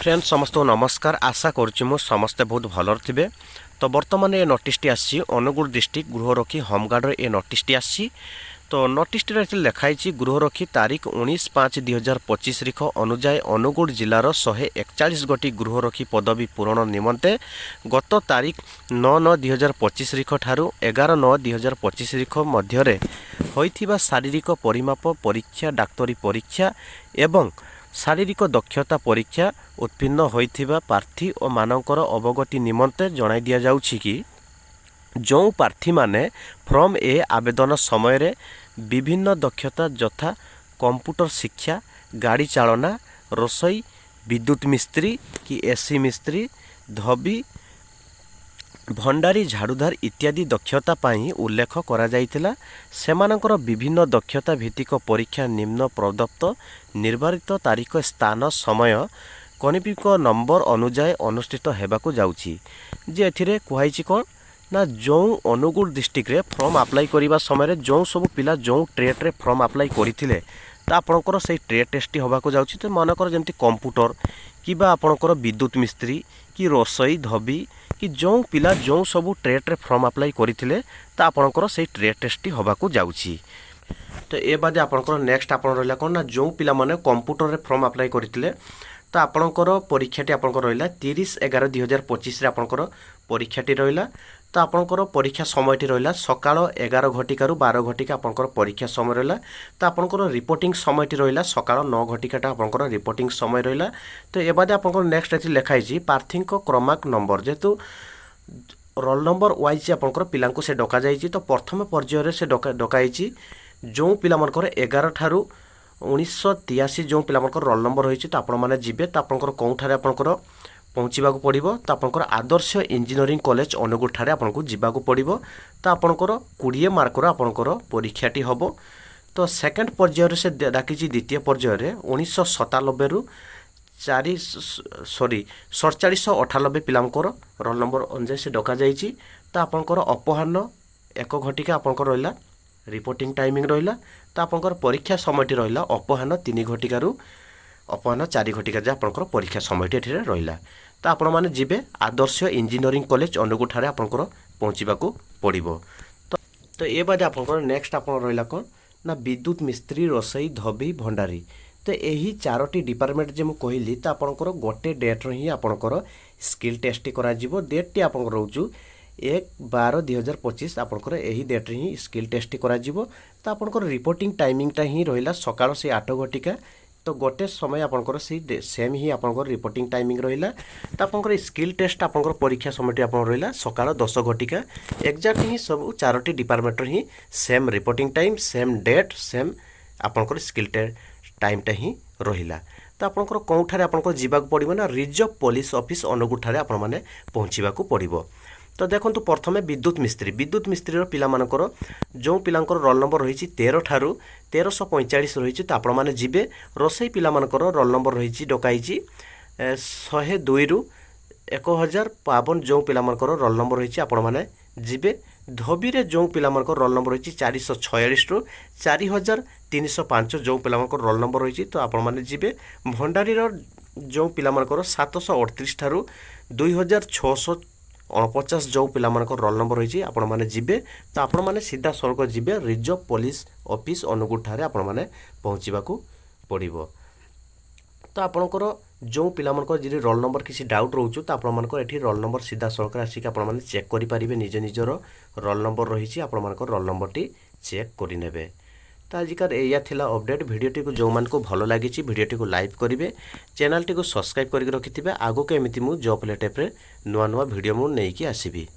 Friend समस्त नमस्कार। आशा करुच्ची मु समस्ते बहुत भलर थे। तो बर्तमान ये नोटिसटी आसी अनुगुल डिस्ट्रिक्ट गृहरक्षी होमगार्डर ये नोटिसटी आसी। तो नोटिसटी लिखाई गृहरक्षी तारीख 19/5/2025 रिख अनुजाई अनुगुल जिलार 141 गोटी गृहरक्षी पदवी पूरण निमंते गत तारीख 9/9/2025 रिख ठारू 11/9/2025 रिख मध्य होइथिबा शारीरिक परिमाप परीक्षा डाक्तरी परीक्षा एवं शारीरिक दक्षता परीक्षा उत्तीर्ण होइथिबा प्रार्थी और मानकर अवगति निमंते जणाई दिया जाउछि कि जो प्रार्थी माने फॉर्म ए आवेदन समय रे विभिन्न दक्षता यथा कंप्यूटर शिक्षा गाड़ी चालना रोसई विद्युत मिस्त्री कि एसी मिस्त्री धोबी भंडारी झाड़ूधार इत्यादि दक्षता पाई उल्लेख करा जाइतिला। सेमानकर विभिन्न दक्षता भित्तिक परीक्षा निम्न प्रदत्त निर्धारित तारीख स्थान समय कनिपिक नंबर अनुजाई अनुष्ठित हेबाकु जाउछि। जे एथिरे कुहाइछि कोन ना जो अनुगुल डिस्ट्रिक्ट रे फॉर्म अप्लाई करिबा समय जो सब पिला जो ट्रेड रे फॉर्म अप्लाई करिथिले तो आपणकर से ट्रेड टेस्ट होबाकु जाउछि। तो मनकर जेमति कंप्यूटर किबा आपणकर विद्युत मिस्त्री कि रोसई धोबी कि जो पिला जो सब ट्रेड रे फॉर्म अप्लाई करिथिले तो आपणकर से ट्रेड टेस्ट होबाकु जाउछि। तो ए बाद आपणकर नेक्स्ट आपण रहला कोन ना जो पिला माने कंप्यूटर रे फॉर्म अप्लाई करिथिले तो आपणकर परीक्षाटी आपणकर रहला 30/11/2025 रे आपणकर परीक्षाटी रहला। तो आपणकर परीक्षा समयटी रहला सकाळ 11 घटिकारु 12 घटिका आपणकर परीक्षा समय रहला। तो आपणकर रिपोर्टिंग समयटी रहला सकाळ 9 घटिकाटा आपणकर रिपोर्टिंग समय रहला। तो ए बाद आपणकर नेक्स्ट एथि लिखाइछि प्रार्थीक क्रमांक नंबर जेतु रोल नंबर वाइज आपणकर पिलांको से डका जाइछि। तो प्रथम पर्याय रे से डकाइछि जो पिला मनकर 11 ठारू 1983 जो पिला मनकर रोल नंबर रहिछि। तो आपण माने जिबे तो आपणकर कोउठारे आपणकर पहुँचवाक पड़ो। तो आपंकर आदर्श इंजीनियरिंग कॉलेज अनुगुल ठारे आपको जीवाक पड़ो। तो आपंकर 20 मार्कर आपंकर परीक्षाटी हम। तो सेकेंड पर्यायर से डाकी द्वितीय पर्यायर 1997 रु 4798 पिलांकर रोल नंबर अनुसार से डका जाइए। तो आपंकर अपराह्न 1 घटिका आपंकर रहा रिपोर्टिंग टाइमिंग रहा। तो आपंकर परीक्षा समयटी रहा अपराह्न 3 घटिकारु अपराह्न 4 घटिका जे आपंकर परीक्षा समयटी एठी रहिला। तो आपण माने जिबे आदर्श इंजीनियरिंग कॉलेज अनुगुल ठारे आपंकर पहुँचवाक पड़ो। तो ए बाद आपंकर नेक्स्ट आपन रहिला कोन ना विद्युत मिस्त्री रोसई धोबी भंडारी। तो यही 4टी डिपार्टमेंट जे मु कहली तो आपंकर गोटे डेट रो ही आपंकर स्किल टेस्ट करा जिवो। डेटटी आपंकर रहउजु 1/12/2025 आपंकर यही डेट रे ही स्किल टेस्ट करा जिवो। तो आपंकर रिपोर्टिंग टाइमिंगटा ही रहिला सकाळ से 8 घटिका। तो गोटे समय आपंकर सेम ही आपंकर रिपोर्टिंग टाइमिंग रहिला। तो आपंकर स्किल टेस्ट आपंकर परीक्षा समयटी आपन रहिला सकाळ 10 घटिका। एक्जाक्ट ही सब 4टी डिपार्टमेंट ही same reporting time same date same आपंकर स्किल टाइमटा ही रहिला। तो आपंकर कोउठारे आपंकर जीवाक पड़िबो ना रिजर्व पुलिस ऑफिस अनुगुल ठारे आपण माने पहुँचवाक पड़िबो। तो देखो प्रथमे विद्युत मिस्त्री पिला मानकर जो पिलांकर रोल नंबर रही 13 ठारू 1345 रही। तो आपण माने जिबे रोसई पिला मानकर रोल नंबर रही डकाई 102 रु 1052 जो पिला मानकर रोल नंबर रही आपण माने जिबे। धोबी रे जो पिला मानकर रोल नंबर रही 446 रु 4305 जो पिला मानकर रोल नंबर रही। तो आपण माने जिबे भंडारी रो जो पिला मानकर 738 ठारू 2649 जो पिला मानकर रोल नंबर रही आपण माने जिबे। तो आपण माने सीधा सड़क जिबे रिजर्व पुलिस ऑफिस अनुगुल ठारे आपण माने पहुँचवाक पड़ो। तो आपणकर जो पिला मानकर जी रोल नंबर किसी डाउट रोचु तो आपण मानकर एठी रोल नंबर सीधा सड़क आसिक आपण माने चेक करि परिबे निज निजर रोल नंबर रही आपण मानकर रोल नंबर टी चेक करि नेबे। तो आजिकार एया थिला अपडेट। वीडियोटी को जो मान को भलो लागिछि वीडियोटी को लाइक करिवे चैनल टी को सब्सक्राइब करके रखिथिबे। आगो के एमिति मु जॉब रिलेटेड नुआ नुआ वीडियो मु नेकी आसीबी।